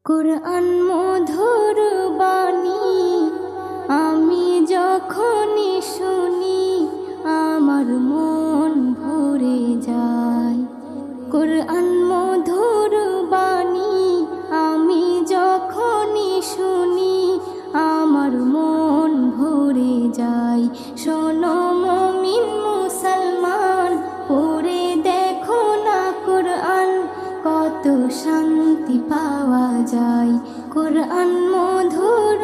কুরআন মধুর বাণী আমি যখনই শুনি আমার মন ভরে যায়। কুরআন মধুর বাণী আমি যখনই শুনি আমার মন ভরে যায়। শোনো মুমিন মুসলমান, পড়ে দেখো না কুরআন, কত শান্তি পাওয়া যায়। কুরআন মধুর